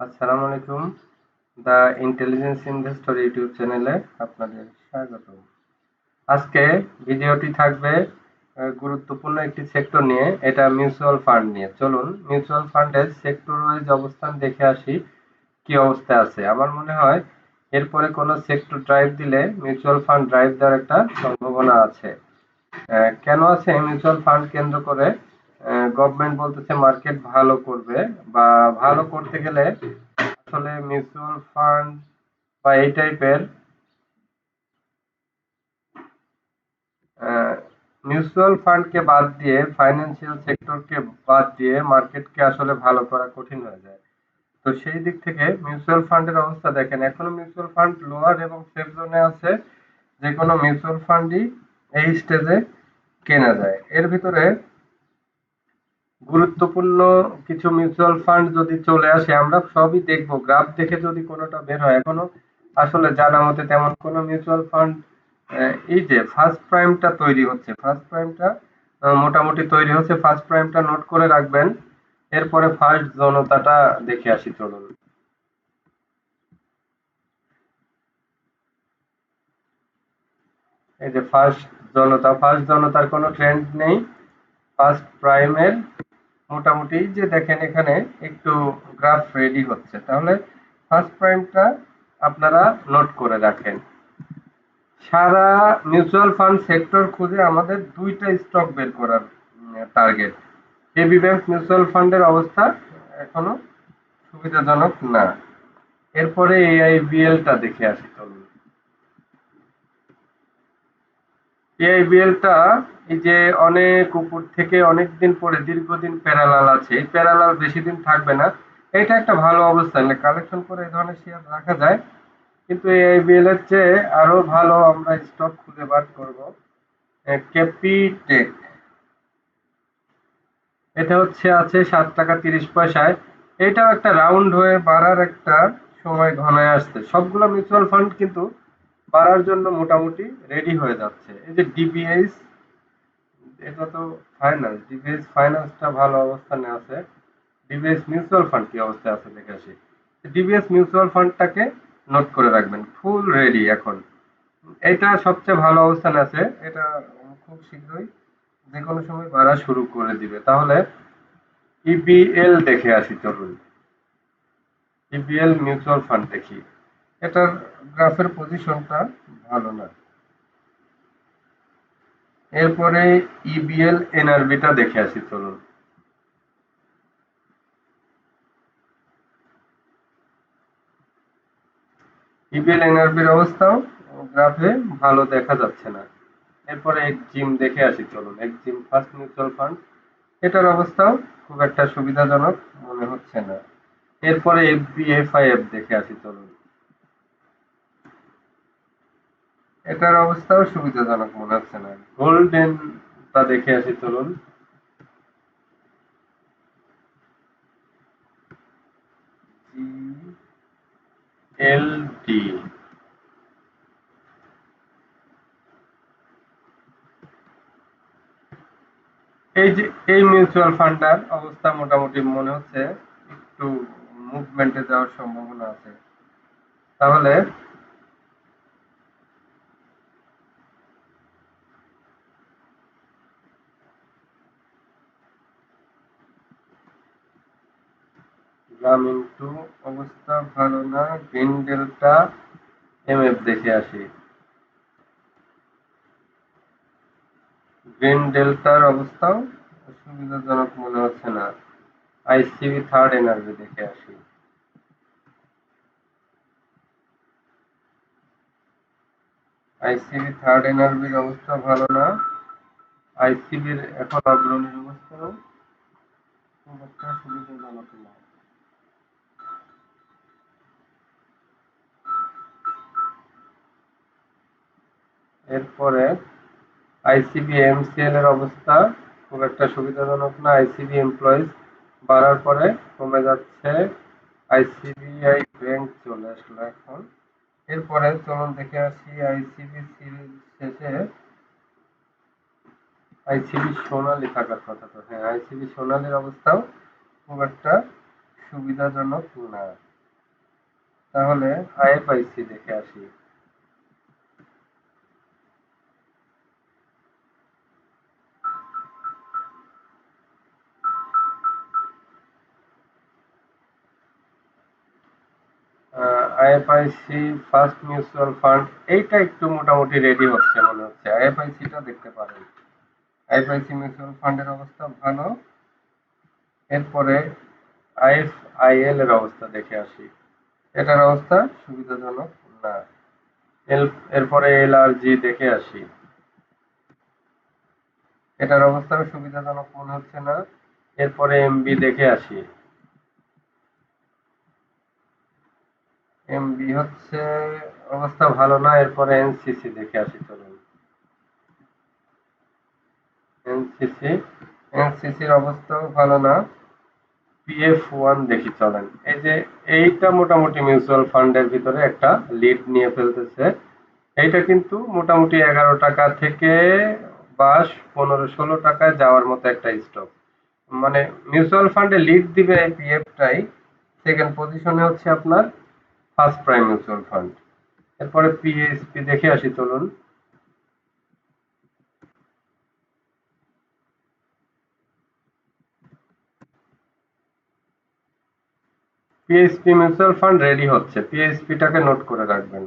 আসসালামু আলাইকুম। The intelligence investor YouTube চ্যানেলে আপনাদের স্বাগত। আজকে ভিডিওটি থাকবে গুরুত্বপূর্ণ একটি সেক্টর নিয়ে, এটা মিউচুয়াল ফান্ড নিয়ে। চলুন মিউচুয়াল ফান্ডের সেক্টর ওয়াইজ অবস্থান দেখে আসি কি অবস্থা আছে। আমার মনে হয় এরপরে কোনো সেক্টর ড্রাইভ দিলে মিউচুয়াল ফান্ড ড্রাইভ দেওয়ার একটা সম্ভাবনা আছে। কেন আছে? মিউচুয়াল ফান্ড কেন্দ্র করে গভর্নমেন্ট বলতেছে মার্কেট ভালো করবে, বা ভালো করতে গেলে আসলে মিউচুয়াল ফান্ড বা এই টাইপের মিউচুয়াল ফান্ডকে বাদ দিয়ে, ফাইন্যান্সিয়াল সেক্টরকে বাদ দিয়ে মার্কেটকে আসলে ভালো করা কঠিন হয়ে যায়। তো সেই দিক থেকে মিউচুয়াল ফান্ডের অবস্থা দেখেন, এখনো মিউচুয়াল ফান্ড লোয়ার এবং সেফ জোনে আছে। যে কোনো মিউচুয়াল ফান্ডই এই স্টেজে কেনা যায়। এর ভিতরে গুরুত্বপূর্ণ কিছু মিউচুয়াল ফান্ড যদি চলে আসে, আমরা সবই দেখবো, গ্রাফ দেখে যদি কোনোটা বের হয়। এখনো আসলে জানা মতে তেমন কোনো মিউচুয়াল ফান্ড, এই যে ফার্স্ট প্রাইমটা তৈরি হচ্ছে, ফার্স্ট প্রাইমটা মোটামুটি তৈরি হচ্ছে, ফার্স্ট প্রাইমটা নোট করে রাখবেন। এরপরে ফার্স্ট জনতাটা দেখে আসি, চলুন। এই যে ফার্স্ট জনতা, ফার্স্ট জনতার কোনো ট্রেন্ড নেই। ফার্স্ট প্রাইমের মোটামুটি যে দেখেন এখানে একটু গ্রাফ রেডি হচ্ছে, তাহলে ফার্স্ট প্রাইমটা আপনারা নোট করে রাখেন। সারা মিউচুয়াল ফান্ড সেক্টর খুঁজে আমাদের দুইটা স্টক বের করার টার্গেট। এবি ব্যাংক মিউচুয়াল ফান্ডের অবস্থা এখনো সুবিধাজনক না। এরপরে এআইবিএল টা দেখে আসি, চলুন। এআইবিএল টা এই যে অনেক উপর থেকে অনেক দিন পরে দীর্ঘদিন প্যারালাল আছে, এই প্যারালাল বেশি দিন থাকবে না। এটা একটা ভালো অবস্থান, কালেকশন করে এই ধরনের শেয়ার রাখা যায়। কিন্তু এআইবিএল এর চেয়ে আরো ভালো আমরা স্টক খুঁজে বার করব। ক্যাপিটেক, এটা হচ্ছে আছে 7 টাকা 30 পয়সায়। এটাও একটা রাউন্ড হয়ে বাড়ার একটা সময় ঘনায় আসছে। সবগুলো মিউচুয়াল ফান্ড কিন্তু বাড়ার জন্য মোটামুটি রেডি হয়ে যাচ্ছে। এই যে ডিবিএস, এটা তো ফাইন্যান্স, ডিবিএস ফাইন্যান্সটা ভালো অবস্থানে আছে। ডিবিএস মিউচুয়াল ফান্ড কি অবস্থায় আছে দেখে আসি। ডিবিএস মিউচুয়াল ফান্ডটাকে নোট করে রাখবেন, ফুল রেডি এখন। এটা সবচেয়ে ভালো অবস্থানে আছে। এটা খুব শীঘ্রই যে কোনো সময় বাড়া শুরু করে দিবে। তাহলে ইবিএল দেখে আসি, চলুন। ইবিএল মিউচুয়াল ফান্ড দেখি। এটার গ্রাফের পজিশনটা ভালো না। এরপরে ইবিএল এনআরবিটা দেখে আসি, চলুন। ইবিএল এনআরবির অবস্থাও গ্রাফে ভালো দেখা যাচ্ছে না। এরপরে এক্সিম দেখে আসি, চলুন। এক্সিম ফার্স্ট মিউচুয়াল ফান্ড, এটার অবস্থাও খুব একটা সুবিধাজনক মনে হচ্ছে না। এরপরে এফবিএফআইএফ দেখে আসি, চলুন। এটার অবস্থাও সুবিধাজনক মনে হচ্ছে না। গোল্ডেন তা দেখে আসি, চলুন। জিএলডি, এই যে এই মিউচুয়াল ফান্ডটার অবস্থা মোটামুটি মনে হচ্ছে একটু মুভমেন্টে যাওয়ার সম্ভাবনা আছে। তাহলে গ্রামীণ টু অবস্থা ভালো না। গ্রিন ডেল্টা এমএফ দেখে আসি। গ্রিন ডেল্টার অবস্থাও সুবিধাজনক মনে হচ্ছে না। আইসিবি থার্ড এনার্জি দেখে আসি। আইসিবি থার্ড এনার্জির অবস্থা ভালো না। আইসিবির এখন অগ্রণীর অবস্থাও খুব একটা সুবিধাজনক না। এরপরে আইসিবি এমসিএল এর অবস্থা খুব একটা সুবিধাজনক না। আইসিবি এমপ্লয়িজ বাড়ার পরে কমে যাচ্ছে। আইসিবিআই ব্যাংক চলে আসলো এখন। এরপরে চলুন দেখে আসি আইসিবি সিরিজ শেষে আইসিবি সোনালী থাকার কথা। তো হ্যাঁ, আইসিবি সোনালীর অবস্থাও খুব একটা সুবিধাজনক না। তাহলে আইএফআইসি দেখে আসি। আইএফআইসি ফার্স্ট মিউচুয়াল ফান্ড, এইটা একটু মোটামুটি রেডি হচ্ছে মনে হচ্ছে। আইএফআইসি টা দেখতে পারেন, আইএফআইসি মিউচুয়াল ফান্ডের অবস্থা ভালো। এরপরে আইএফআইএল এর অবস্থা দেখে আসি। এটার অবস্থা সুবিধাজনক না। এরপরে এলআরজি দেখে আসি। এটার অবস্থা সুবিধাজনক মনে হচ্ছে না। এরপরে এমবি দেখে আসি। এমবি হচ্ছে অবস্থা ভালো না। এরপরে এনসিসি দেখে আসি, চলুন। এনসিসি, এনসিসির অবস্থাও ভালো না। পিএফ ওয়ান দেখি, চলেন। এই যে এইটা মোটামুটি মিউচুয়াল ফান্ডের ভিতরে একটা লিড নিয়ে ফেলতেছে। এইটা কিন্তু মোটামুটি 11 টাকা থেকে 15-16 টাকায় যাওয়ার মতো একটা স্টক। মানে মিউচুয়াল ফান্ডে লিড দিবে এই পিএফটাই। সেকেন্ড পজিশনে হচ্ছে আপনার ফার্স্ট প্রাইম মিউচুয়াল ফান্ড। এরপরে পিএসপি দেখে আসি, চলুন। পিএসপি মিউচুয়াল ফান্ড রেডি হচ্ছে, পিএসপিটাকে নোট করে রাখবেন।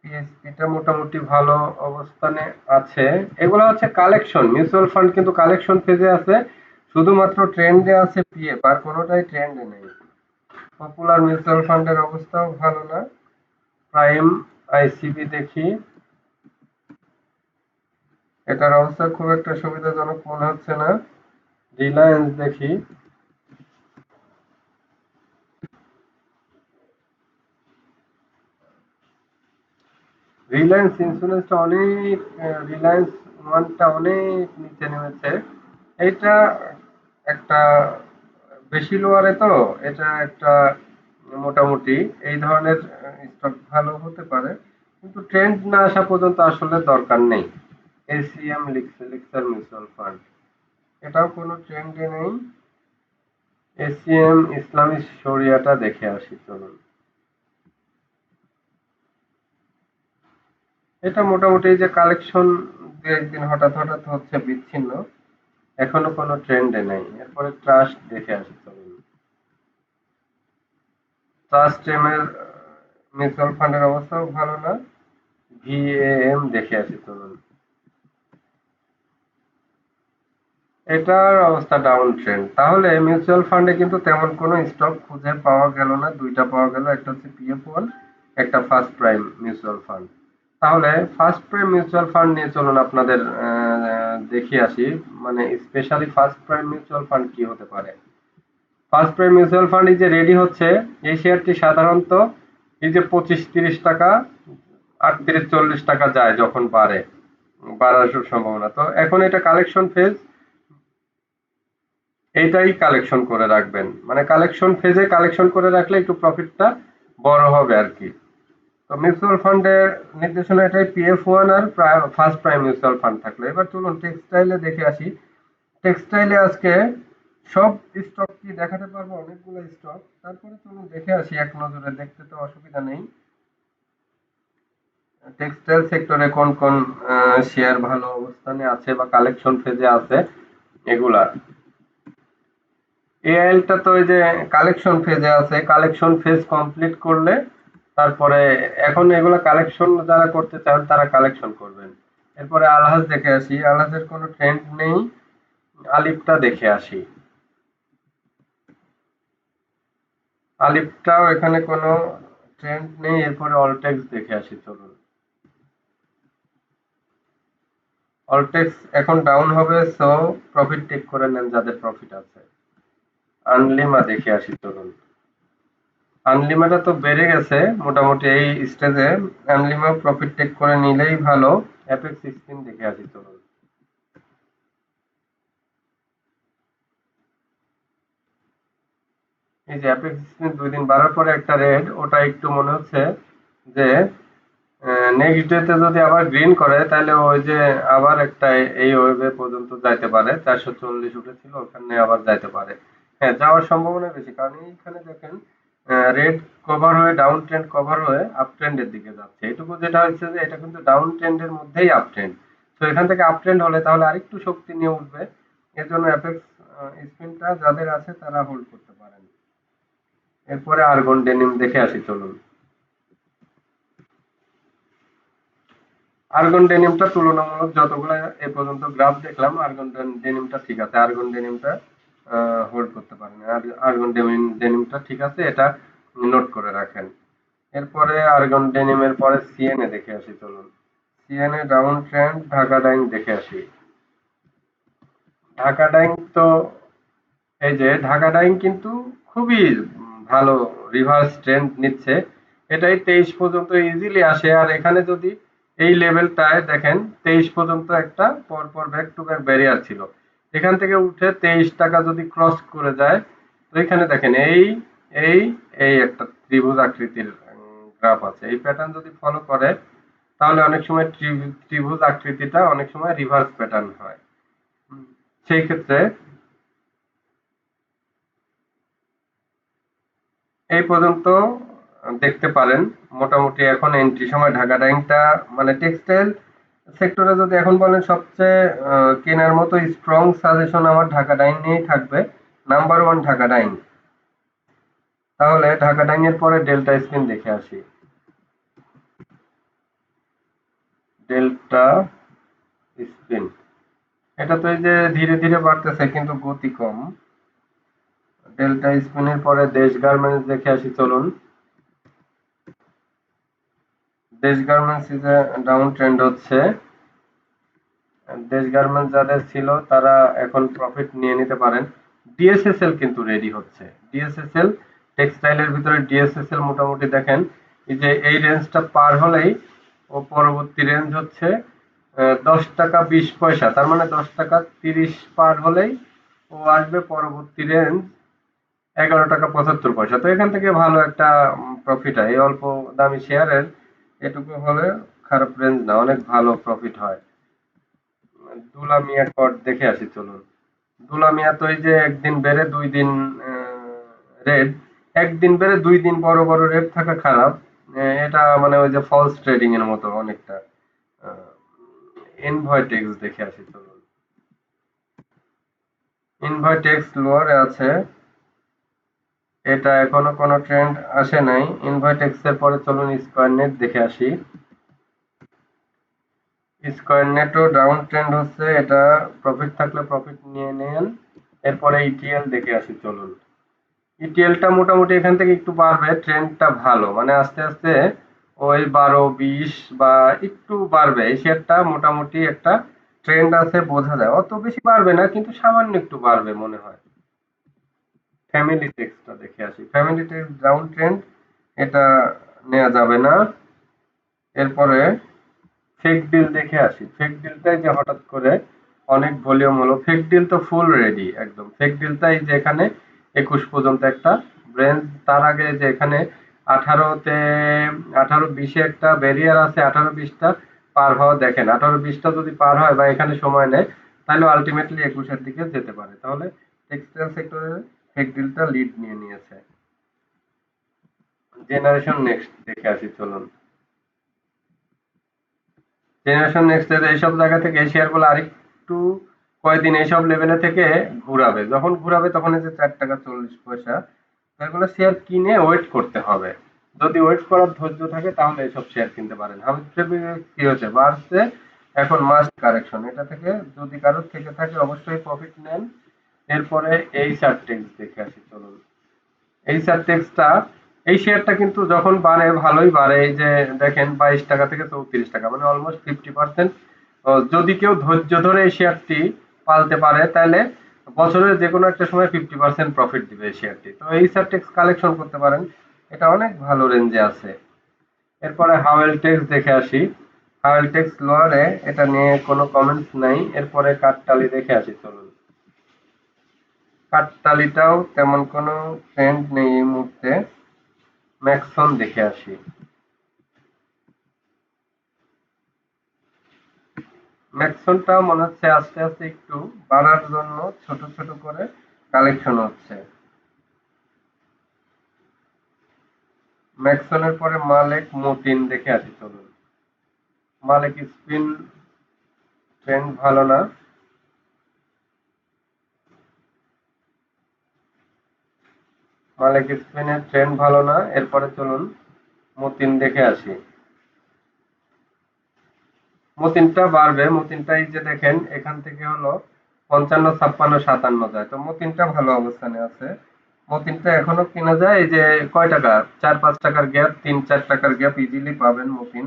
পিএসপিটা মোটামুটি ভালো অবস্থানে আছে। এগুলো হচ্ছে কালেকশন মিউচুয়াল ফান্ড, কিন্তু কালেকশন ফেজে আছে। শুধুমাত্র ট্রেন্ডে আছে পিএফ, আর কোনোটাই ট্রেন্ডে নেই। পপুলার মিউচুয়াল ফান্ডের অবস্থাও ভালো না। প্রাইম আইসিবি দেখি, এটার অবস্থা খুব একটা সুবিধাজনক মনে হচ্ছে না। রিলায়েন্স দেখি। রিলায়েন্স ইন্স্যুরেন্সটা অনেক, রিলায়েন্স ওয়ানটা অনেক নিচে নেমেছে। এইটা একটা বেশি লোয়ারে, তো এটা একটা মোটামুটি এই ধরনের স্টক ভালো হতে পারে, কিন্তু ট্রেন্ড না আসা পর্যন্ত আসলে দরকার নেই। এসিএম লিক্সার মিউচুয়াল ফান্ড, এটাও কোনো ট্রেন্ডে নেই। এসিএম ইসলামী শরিয়াটা দেখে আসি, চলুন। এটা মোটামুটি যে কালেকশন দু একদিন হঠাৎ হঠাৎ হচ্ছে বিচ্ছিন্ন, এখনো কোনো ট্রেন্ডে নেই। এরপরে ট্রাস্ট দেখে আসি, চলুন। ট্রাস্ট এম এর মিউচুয়াল ফান্ডের অবস্থাও ভালো না। ভিএএম দেখে আসি, চলুন। এটার অবস্থা ডাউন ট্রেন্ড। তাহলে মিউচুয়াল ফান্ডে কিন্তু তেমন কোনো স্টক খুঁজে পাওয়া গেল না। দুইটা পাওয়া গেল, একটা হচ্ছে পিএফ ওয়ান, একটা ফার্স্ট প্রাইম মিউচুয়াল ফান্ড। তাহলে ফার্স্ট প্রাইম মিউচুয়াল ফান্ড নিয়ে চলুন আপনাদের দেখে আসি, মানে specially first prime mutual fund কি হতে পারে। ফার্স্ট প্রাইম মিউচুয়াল ফান্ড এই যে রেডি হচ্ছে, এই শেয়ারটি সাধারণত এই যে 25-30 টাকা, 38-40 টাকা যায় যখন বাড়ে, বাড়ার সম্ভাবনা। তো এখন এটা কালেকশন ফেজ, এইটাই কালেকশন করে রাখবেন। মানে কালেকশন ফেজে কালেকশন করে রাখলে একটু প্রফিটটা বড় হবে আর কি। তো মিউচুয়াল ফান্ডের নির্দেশনা এটাই, পিএফ ওয়ান আর ফার্স্ট প্রাইম মিউচুয়াল ফান্ড থাকলো। এবার চলুন টেক্সটাইলে দেখে আসি। টেক্সটাইলে আজকে সব স্টক কি দেখাতে পারবো? অনেকগুলো স্টক, তারপরে চলুন দেখে আসি এক নজরে, দেখতে তো অসুবিধা নেই। টেক্সটাইল সেক্টরে কোন কোন শেয়ার ভালো অবস্থানে আছে বা কালেকশন ফেজে আছে, এগুলা। এআইএলটা তো ওই যে কালেকশন ফেজে আছে, কালেকশন ফেজ কমপ্লিট করলে তারপরে, এখন এগুলা কালেকশন যারা করতে চান তারা কালেকশন করবেন। এরপরে আলহাজ দেখে আসি, আলহাজের কোনো ট্রেন্ড নেই। আলিফটা দেখে আসি, আলিফটাও এখানে কোনো ট্রেন্ড নেই। এরপরে অলটেক্স দেখে আসি, চলুন। অলটেক্স এখন ডাউন হবে, সো প্রফিট টেক করে নেন যাদের প্রফিট আছে। আনলিমা দেখে আসি, চলুন। আনলিমাটা তো বেড়ে গেছে মোটামুটি এই স্টেজে, আনলিমা প্রফিট টেক করে নিলেই ভালো। অ্যাপেক্স 16 দেখে আসি, চলুন। এই যে অ্যাপেক্স 16 2 দিন বাড়ার পরে একটা রেড, ওটা একটু মনে হচ্ছে যে নেক্সট ডে তে যদি আবার গ্রিন করে তাহলে ওই যে আবার একটা এই ওয়েভে পর্যন্ত যাইতে পারে। 440 উঠেছিল, ওখানে আবার যাইতে পারে। হ্যাঁ, যাওয়ার সম্ভাবনা বেশি, কারণ এইখানে দেখেন রেড কভার হয়ে ডাউন ট্রেন্ড কভার হয়ে আপ ট্রেন্ডের দিকে যাচ্ছে। এটুকু যেটা হচ্ছে যে এটা কিন্তু ডাউন ট্রেন্ডের মধ্যেই আপ ট্রেন্ড। তো এখান থেকে আপ ট্রেন্ড হলে তাহলে আরেকটু শক্তি নিয়ে উঠবে। এর জন্য অ্যাপেক্স স্পিনটা যাদের আছে তারা হোল্ড করতে পারেন। এরপরে আর্গন ডেনিম দেখে আসি চলুন। আর্গন ডেনিমটা তুলনামূলক যতগুলো এ পর্যন্ত গ্রাফ দেখলাম, আর্গন ডেনিমটা ঠিক আছে। আর্গন ডেনিমটা হোল্ড করতে পারেন। আর আর্গন ডেনিমটা ঠিক আছে, এটা নোট করে রাখেন। এরপরে আর্গন ডেনিমের পরে সিএনএ দেখে আসি চলুন। CNA down trend, Dhaka dyeing দেখে আসি। ঢাকা ডাইং তো এই যে ঢাকা ডাইং কিন্তু খুবই ভালো রিভার্স ট্রেন্ড নিচ্ছে। এটাই 23 পর্যন্ত ইজিলি আসে। আর এখানে যদি এই লেভেলটায় দেখেন 23 পর্যন্ত একটা পরপর ব্যাক টু ব্যাক ব্যারিয়ার ছিল। এখান থেকে উঠে 23 টাকা যদি ক্রস করে যায়, তো এখানে দেখেন এই এই একটা ত্রিভুজ আকৃতির গ্রাফ আছে। এই প্যাটার্ন যদি ফলো করে তাহলে অনেক সময় ত্রিভুজ আকৃতিটা অনেক সময় রিভার্স প্যাটার্ন হয়। সেই ক্ষেত্রে এই পর্যন্ত দেখতে পারেন। মোটামুটি এখন এন্ট্রি সময় ঢাকা ডাইংটা মানে টেক্সটাইল সেক্টরে যদি এখন বলেন সবচেয়ে কেনার মতো স্ট্রং সাজেশন আমার ঢাকা ডাইং নিয়েই থাকবে। Number one Dhaka dyeing. তাহলে ঢাকা ডাইং এর পরে ডেল্টা স্পিন দেখে আসি। ডেল্টা স্পিন এটা তো এই যে ধীরে ধীরে বাড়তেছে কিন্তু গতি কম। ডেল্টা স্পিনের পরে দেশ গার্মেন্টস দেখে আসি চলুন। দেশ garments is a down trend হচ্ছে। দেশ গার্মেন্টস যাদের ছিল তারা এখন প্রফিট নিয়ে নিতে পারেন। ডিএসএসএল কিন্তু রেডি হচ্ছে। ডিএসএসএল টেক্সটাইলের ভিতরে ডিএসএসএল মোটামুটি দেখেন এই যে এই রেঞ্জটা পার হলেই ও পরবর্তী রেঞ্জ হচ্ছে 10 টাকা 20 পয়সা, তার মানে 10 টাকা 30 পার হলেই ও আসবে পরবর্তী রেঞ্জ 11 টাকা 75 পয়সা। তো এখান থেকে ভালো একটা প্রফিট হয়। এই অল্প দামি শেয়ারের এটুকু হলে খারাপ রেঞ্জ না, অনেক ভালো প্রফিট হয়। দুলা মিয়া কট দেখে আসি চলুন। দুলা মিয়া তো এই যে একদিন বেড়ে 2 দিন রেড, একদিন বেড়ে 2 দিন বড় বড় রেড থাকা খারাপ। এটা মানে ওই যে ফলস ট্রেডিং এর মতো অনেকটা। ইনভয়টেক্স দেখে আসি চলুন। ইনভয়টেক্স লোয়ারে আছে। এটা এখনো কোনো ট্রেন্ড আসে নাই। ইনভয়টেক্স এর পরে চলুন স্কয়ার নেট দেখে আসি। স্কয়ার নেটও ডাউন ট্রেন্ড হচ্ছে, এটা প্রফিট থাকলে প্রফিট নিয়ে নেন। এরপরে ইটিএল দেখে আসি চলুন। ইটিএলটা মোটামুটি এখান থেকে একটু বাড়বে, ট্রেন্ডটা ভালো মানে আস্তে আস্তে ওই 12 20 বা একটু বাড়বে। এই শেয়ারটা মোটামুটি একটা ট্রেন্ড আছে বোঝা যায়, অত বেশি বাড়বে না কিন্তু সামান্য একটু বাড়বে মনে হয়। ফ্যামিলি টেক্সটা দেখে আসি। ফ্যামিলি টেক্স ডাউন ট্রেন্ড, এটা নেওয়া যাবে না। এরপরে ফেক ডিল দেখে আসি। ফেক ডিলটাই যে হঠাৎ করে অনেক ভলিউম হলো। ফেক ডিল তো ফুল রেডি একদম। ফেক ডিলটাই যে এখানে 21 পর্যন্ত একটা ব্রেঞ্চ, তার আগে যে এখানে 18 তে 18 20-এ একটা ব্যারিয়ার আছে। 18 20টা পার হওয়া দেখেন। 18 20টা যদি পার হয় বা এখানে সময় নেয় তাহলে আলটিমেটলি 21-এর দিকে যেতে পারে। তাহলে টেক্সটাইল সেক্টরে ফেক ডিলটা লিড নিয়ে নিয়েছে। জেনারেশন নেক্সট দেখে আসি চলুন। জেনারেশন নেক্সট এইসব জায়গা থেকে এই শেয়ারগুলো আরেকটু কয়েকদিন এইসব লেভেলে থেকে ঘুরাবে। যখন ঘুরাবে তখন এই যে 4 টাকা 40 পয়সা, এগুলো শেয়ার কিনে ওয়েট করতে হবে। যদি ওয়েট করার ধৈর্য থাকে তাহলে এইসব শেয়ার কিনতে পারেন। হামিদ ফেব্রিক্স কি হচ্ছে, বাড়ছে, এখন মাস্ট কারেকশন। এটা থেকে যদি কারোর থেকে থাকে অবশ্যই প্রফিট নেন। এরপরে এই টেক্স দেখে আসি চলুন। এইচআর টেক্সটা এই শেয়ারটা কিন্তু যখন বাড়ে ভালোই বাড়ে। এই যে দেখেন 22 টাকা থেকে 34 টাকা, মানে অলমোস্ট 50%। যদি কেউ ধৈর্য ধরে এই শেয়ারটি পালতে পারে তাহলে বছরের যে কোনো একটা সময় 50% প্রফিট দিবে এই শেয়ারটি। তো এইচআর টেক্স কালেকশন করতে পারেন, এটা অনেক ভালো রেঞ্জে আছে। এরপরে হাওয়েল টেক্স দেখে আসি। হাওয়েল টেক্স লোয়ারে, এটা নিয়ে কোনো কমেন্টস নাই। এরপরে কাঠটালি দেখে আসি চলুন। কাঠটালিটাও তেমন কোনো ট্রেন্ড নেই এই মুহূর্তে। ম্যাক্সন দেখে আসি। ম্যাক্সনটা মনে হচ্ছে আস্তে আস্তে একটু বাড়ার জন্য ছোট ছোট করে কালেকশন হচ্ছে। ম্যাক্সনের পরে মালেক মতিন দেখে আসি চলুন। মালেক স্পিন ট্রেন্ড ভালো না। মালেক স্পিনের ট্রেন্ড ভালো না। এরপরে চলুন মতিন দেখে আসি। মতিনটা বাড়বে। মতিনটা এই যে দেখেন এখান থেকে হলো ৫৫, ৫৬, ৫৭ যায়। তো মতিনটা ভালো অবস্থানে আছে। মতিনটা এখনো কেনা যায়। এই যে কয় টাকা, ৪-৫ টাকার গ্যাপ, ৩-৪ টাকার গ্যাপ ইজিলি পাবেন মতিন।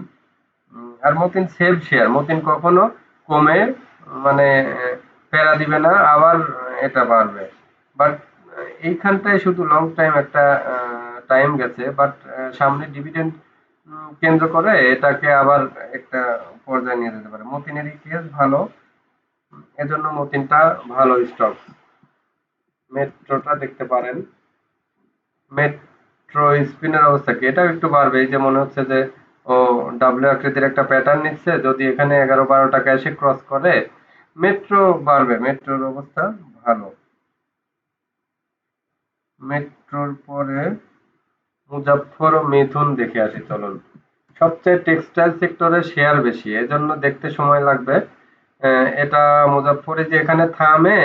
আর মতিন সেফ শেয়ার। মতিন কখনো কমে মানে প্যারা দিবে না, আবার এটা বাড়বে। বাট এইখানটায় শুধু লং টাইম একটা টাইম গেছে। বাট সামনে ডিভিডেন্ড কেন্দ্র করে এটাকে আবার একটা পর্যায়ে নিয়ে যেতে পারে। মতিনের ইপিএস ভালো, এজন্য মতিনটা ভালো স্টক। মেট্রোটা দেখতে পারেন। মেট্রো স্পিনের অবস্থা কি? এটাও একটু বাড়বে। এই যে মনে হচ্ছে যে ও ডাব্লিউ আকৃতির একটা প্যাটার্ন নিচ্ছে। যদি এখানে ১১-১২ টাকা এসে ক্রস করে মেট্রো বাড়বে। মেট্রোর অবস্থা ভালো। মেট্রোর পরে মুজাফফর ও মিথুন দেখে আসি চলুন। সবচেয়ে টেক্সটাইল সেক্টরে শেয়ার বেশি, এজন্য দেখতে সময় লাগবে। এটা মুজাফফরে যে এখানে থামে,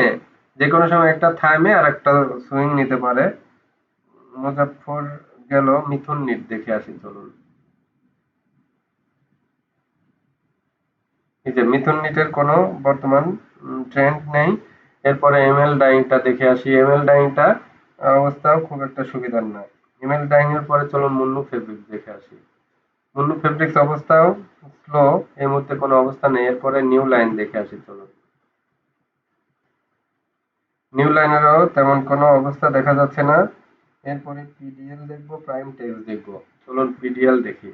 যে কোনো সময় একটা থামে আর একটা সুইং নিতে পারে। মুজাফফর গেল, মিথুন নিট দেখে আসি চলুন। এই যে মিথুন নিটের কোনো বর্তমান ট্রেন্ড নেই। এরপরে এমএল ডাইংটা দেখে আসি। এমএল ডাইংটা অবস্থাও খুব একটা সুবিধার না। এমএল ডাইং এর পরে চলুন মুন্নু ফেব্রিক্স দেখে আসি। মুন্নু ফেব্রিক্স অবস্থাও স্লো, এই মুহূর্তে কোনো অবস্থা নেই। এরপরে নিউ লাইন দেখে আসি চলুন। নিউ লাইনেরও তেমন কোনো অবস্থা দেখা যাচ্ছে না। এরপরে পিডিএল দেখবো, প্রাইম টেক্স দেখবো। চলুন পিডিএল দেখি।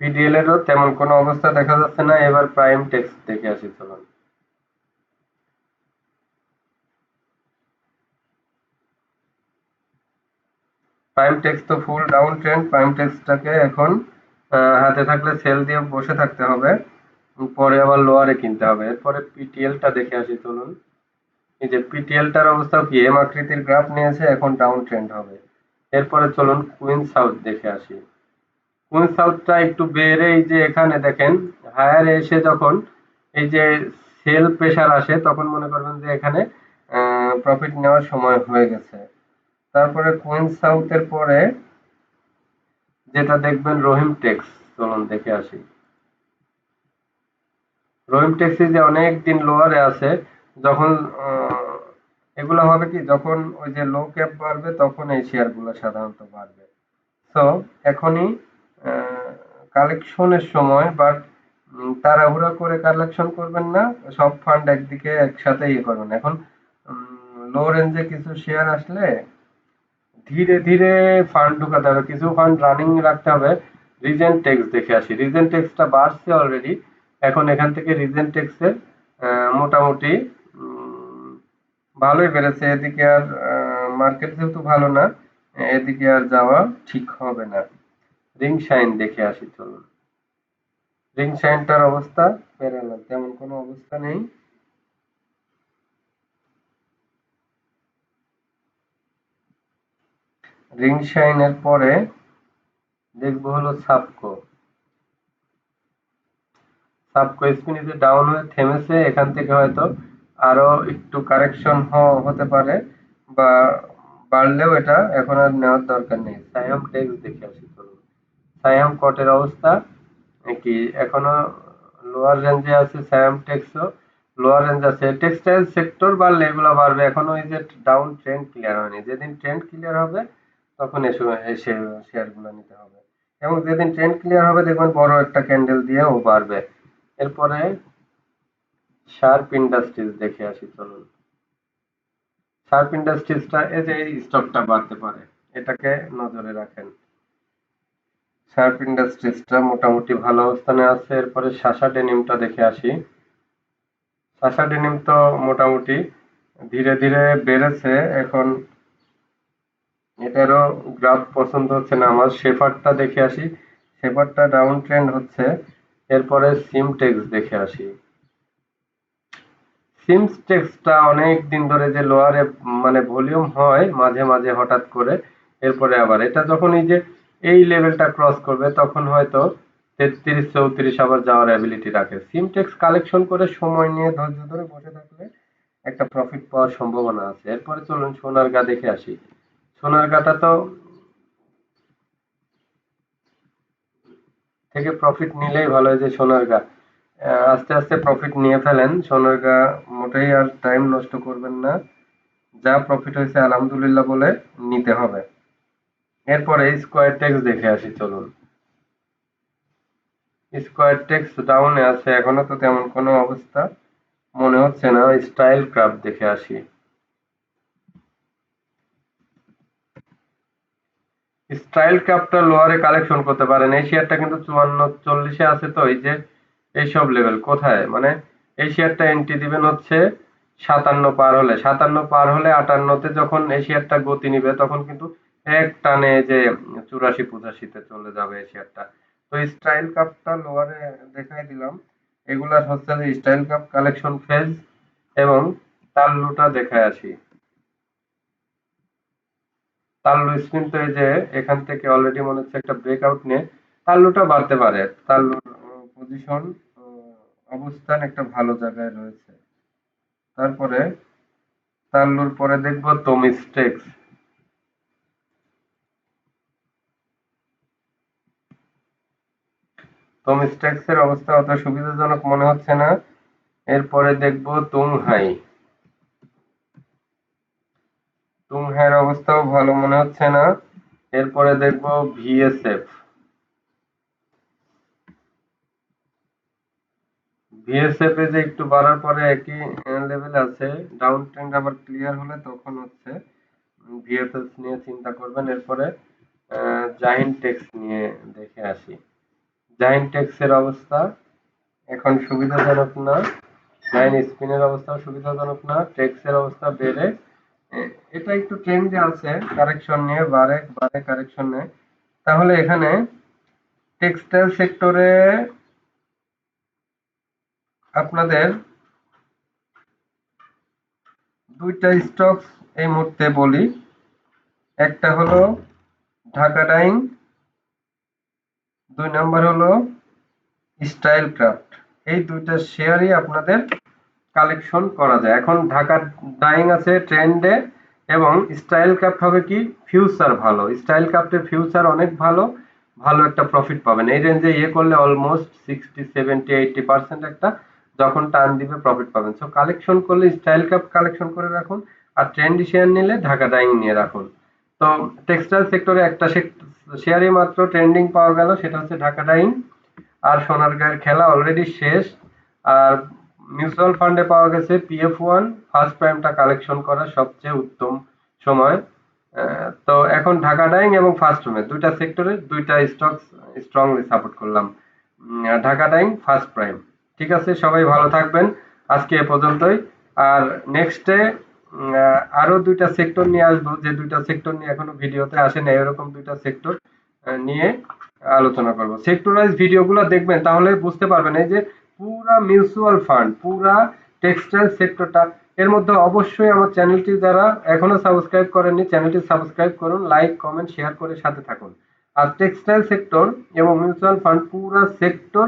পিডিএল এরও তেমন কোনো অবস্থা দেখা যাচ্ছে না। এবার প্রাইম টেক্স দেখে আসি চলুন। প্রাইম টেক্স তো ফুল ডাউন ট্রেন্ড। প্রাইম টেক্সটাকে এখন হাতে থাকলে সেল দিয়ে বসে থাকতে হবে। পরে আবার লোয়ারে কিনতে হবে। এরপরে পিটিএলটা দেখে আসি চলুন। এই যে পিটিএলটার অবস্থাও কি, এম আকৃতির গ্রাফ নিয়েছে, এখন ডাউন ট্রেন্ড হবে। এরপরে চলুন কুইন সাউথ দেখে আসি। কুইন সাউথটা একটু বেড়ে এই যে এখানে দেখেন হায়ার এসে যখন এই যে সেল প্রেসার আসে তখন মনে করবেন যে এখানে প্রফিট নেওয়ার সময় হয়ে গেছে। তারপরে কুইন সাউথের পরে যেটা দেখবেন রহিম টেক্স। চলুন দেখে আসি। রহিম টেক্স যে অনেক দিন লোয়ারে আছে। যখন এগুলো হবে কি, যখন ওই যে লো ক্যাপ বাড়বে তখন এই শেয়ার গুলো সাধারণত বাড়বে। তো এখনই কালেকশনের সময়, বাট তাড়াহুড়া করে কালেকশন করবেন না। সব ফান্ড একদিকে একসাথে ইয়ে করবেন। এখন লো রেঞ্জে কিছু শেয়ার আসলে ধীরে ধীরে ফান্ড ঢুকাতে হবে। কিছু ফান্ড রানিং রাখতে হবে। রিজেন্ট টেক্স দেখে আসি। রিজেন্ট টেক্সটা বাড়ছে অলরেডি। এখন এখান থেকে রিজেন্ট টেক্সের মোটামুটি ভালোই বেড়েছে। এদিকে আর মার্কেট যেহেতু ভালো না, এদিকে আর যাওয়া ঠিক হবে না। রিং শাইন দেখে আসি চলুন। রিং শাইনটার অবস্থা প্যারালাল, তেমন কোনো অবস্থা নেই। রিং শাইনের পরে দেখবো হলো সাবকো। সাবকো স্পিনিতে ডাউন হয়ে থেমেছে। এখান থেকে হয়তো আরো একটু কারেকশন হতে পারে, বা বাড়লেও এটা এখন আর নেওয়ার দরকার নেই। সায়াম টেক্স দেখে আসি চলুন। সায়াম কটের অবস্থা কি, এখনো লোয়ার রেঞ্জে আছে। সায়াম টেক্সও লোয়ার রেঞ্জ আছে। টেক্সটাইল সেক্টর বাড়লে এগুলো বাড়বে। এখনো এই যে ডাউন ট্রেন্ড ক্লিয়ার হয়নি। যেদিন ট্রেন্ড ক্লিয়ার হবে তখন এসে এসে শেয়ার গুলো নিতে হবে। এবং যেদিন ট্রেন্ড ক্লিয়ার হবে দেখবেন বড় একটা ক্যান্ডেল দিয়ে ও বাড়বে। এরপরে শার্প ইন্ডাস্ট্রিজ দেখে আসি চলুন। শার্প ইন্ডাস্ট্রিজটা এই যে এই স্টকটা বাড়তে পারে, এটাকে নজরে রাখেন। শার্প ইন্ডাস্ট্রিজটা মোটামুটি ভালো অবস্থানে আছে। এরপরে শাসা ডেনিমটা দেখে আসি। শাসা ডেনিম তো মোটামুটি ধীরে ধীরে বেড়েছে। এখন এটারও গ্রাফ পছন্দ হচ্ছে না আমার। শেফারটা দেখে আসি। শেফারটা ডাউন ট্রেন্ড হচ্ছে। এরপরে সিমটেক্স দেখে আসি। সিমস্টেক্সটা অনেক দিন ধরে যে লোয়ারে মানে ভলিউম হয় মাঝে মাঝে হঠাৎ করে, এরপরে আবার এটা যখন এই যে এই লেভেলটা ক্রস করবে তখন হয়তো 33-34 আবার যাওয়ার অ্যাবিলিটি রাখে। সিমটেক্স কালেকশন করে সময় নিয়ে ধৈর্য ধরে বসে থাকলে একটা প্রফিট পাওয়ার সম্ভাবনা আছে। এরপরে চলুন সোনারগাঁ দেখে আসি। সোনারগাঁটা তো থেকে প্রফিট নিলেই ভালো। হয় যে সোনারগাঁ আস্তে আস্তে প্রফিট নিয়ে ফেলেন। সোনারগাঁ মোটেই আর টাইম নষ্ট করবেন না, যা প্রফিট হয়েছে আলহামদুলিল্লাহ বলে নিতে হবে। এরপরে স্কোয়ার টেক্স দেখে আসি চলুন। স্কোয়ার টেক্স ডাউনে আছে, এখনো তো তেমন কোনো অবস্থা মনে হচ্ছে না। স্টাইল ক্রাফট দেখে আসি। স্টাইল ক্রাফটটা লোয়ারে কালেকশন করতে পারেন। এই শেয়ারটা কিন্তু 54-40-এ আছে, তো এই যে এইসব লেভেল কোথায়, মানে এই শেয়ারটা এন্ট্রি দিবেন হচ্ছে 57 পার হলে, 57 পার হলে 58-তে যখন এই শেয়ারটা গতি নিবে তখন কিন্তু এক টানে যে 84-85-তে চলে যাবে এই শেয়ারটা। তো স্টাইল কাপটা লোয়ারে দেখাই দিলাম। এগুলা হচ্ছে যে স্টাইল কাপ কালেকশন ফেজ এবং তাল্লুটা দেখায় আসি। তাল্লু স্পিন তো এই যে এখান থেকে অলরেডি মনে হচ্ছে একটা ব্রেকআউট নিয়ে তাল্লুটা বাড়তে পারে। তাল্লুর পজিশন অবস্থান একটা ভালো জায়গায় রয়েছে। তারপরে তাল্লুর পরে দেখবো তোমিস্টেক্স। তোমিস্টেক্স এর অবস্থা অত সুবিধাজনক মনে হচ্ছে না। এরপরে দেখবো তুংহাই। তুংহাইয়ের অবস্থাও ভালো মনে হচ্ছে না। এরপরে দেখবো ভিএসএফ। ভিএসএফ এ যে একটু বাড়ার পরে একই লেভেল আছে, ডাউন ট্রেন্ড আবার ক্লিয়ার হলে তখন হচ্ছে ভিএফএস নিয়ে চিন্তা করবেন। এরপরে জাহিন টেক্স নিয়ে দেখে আসি। জাহিন টেক্স এর অবস্থা এখন সুবিধাজনক না। জাহিন স্পিনের অবস্থা সুবিধাজনক না। টেক্স এর অবস্থা বেড়ে এটা একটু ট্রেন্ডে আছে, কারেকশন নিয়ে বাড়ে বাড়ে কারেকশন নেয়। তাহলে এখানে টেক্সটাইল সেক্টরে আপনাদের দুইটা স্টকস এই মুহূর্তে বলি। একটা হলো ঢাকা ডাইং, 2 নাম্বার হলো স্টাইল ক্রাফট। এই দুইটা শেয়ারই আপনাদের কালেকশন করা যায়। এখন ঢাকা ডাইং আছে ট্রেন্ডে এবং স্টাইল ক্রাফট হবে কি ফিউচার ভালো। স্টাইল ক্রাফটের ফিউচার অনেক ভালো, ভালো একটা প্রফিট পাবেন এই রেঞ্জে। ইয়ে করলে অলমোস্ট 60-70-80% একটা যখন টান দিবে প্রফিট পাবেন। সো কালেকশন করলে স্টাইল ক্রাফট কালেকশন করে রাখুন, আর ট্রেন্ডি শেয়ার নিলে ঢাকা ডাইং নিয়ে রাখুন। তো টেক্সটাইল সেক্টরে একটা শেয়ারই মাত্র ট্রেন্ডিং পাওয়া গেল, সেটা হচ্ছে ঢাকা ডাইং। আর সোনারগাঁয়ের খেলা অলরেডি শেষ। আর মিউচুয়াল ফান্ডে পাওয়া গেছে PF1 ফার্স্ট প্রাইমটা কালেকশন করার সবচেয়ে উত্তম সময়। তো এখন ঢাকা ডাইং এবং ফার্স্ট প্রাইম দুইটা সেক্টরে দুইটা স্টক স্ট্রংলি সাপোর্ট করলাম। Dhaka dyeing first prime. ঠিক আছে, সবাই ভালো থাকবেন। আজকে এ পর্যন্তই। আর নেক্সটে আরো দুইটা সেক্টর নিয়ে আসবো, যে দুইটা সেক্টর নিয়ে এখনো ভিডিওতে আসে না, এরকম দুইটা সেক্টর নিয়ে আলোচনা করব। সেক্টর ওয়াইজ ভিডিওগুলো দেখবেন তাহলে বুঝতে পারবেন। এই যে পুরা মিউচুয়াল ফান্ড, পুরা টেক্সটাইল সেক্টরটা, এর মধ্যে অবশ্যই আমার চ্যানেলটি যারা এখনো সাবস্ক্রাইব করেননি চ্যানেলটি সাবস্ক্রাইব করুন, লাইক কমেন্ট শেয়ার করে সাথে থাকুন। আর টেক্সটাইল সেক্টর এবং মিউচুয়াল ফান্ড পুরা সেক্টর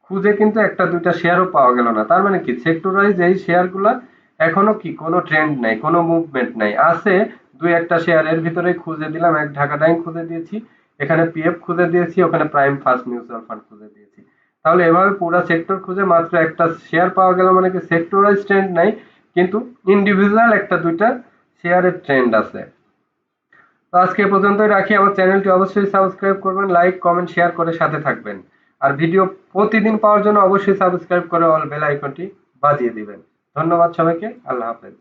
খুঁজে কিন্তু একটা দুইটা শেয়ারও পাওয়া গেল না। তার মানে কি সেক্টর ওয়াইজ এই শেয়ারগুলা এখনো কি কোনো ট্রেন্ড নাই, কোনো মুভমেন্ট নাই। আছে দুই একটা শেয়ারের ভিতরে খুঁজে দিলাম, এক ঢাকা ডাইং খুঁজে দিয়েছি, এখানে পিএফ খুঁজে দিয়েছি, ওখানে প্রাইম ফার্স্ট মিউচুয়াল ফান্ড খুঁজে দিয়েছি। তাহলে এভাবে পুরো সেক্টর খুঁজে মাত্র একটা শেয়ার পাওয়া গেল, মানে কি সেক্টর ওয়াইজ ট্রেন্ড নাই, কিন্তু ইন্ডিভিজুয়াল একটা দুইটা শেয়ারের ট্রেন্ড আছে। তো আজকে এ পর্যন্তই রাখি। আমার চ্যানেলটি অবশ্যই সাবস্ক্রাইব করবেন, লাইক কমেন্ট শেয়ার করে সাথে থাকবেন। আর ভিডিও প্রতিদিন পাওয়ার জন্য অবশ্যই সাবস্ক্রাইব করে অল বেল আইকনটি বাজিয়ে দিবেন। ধন্যবাদ সবাইকে। আল্লাহ হাফেজ।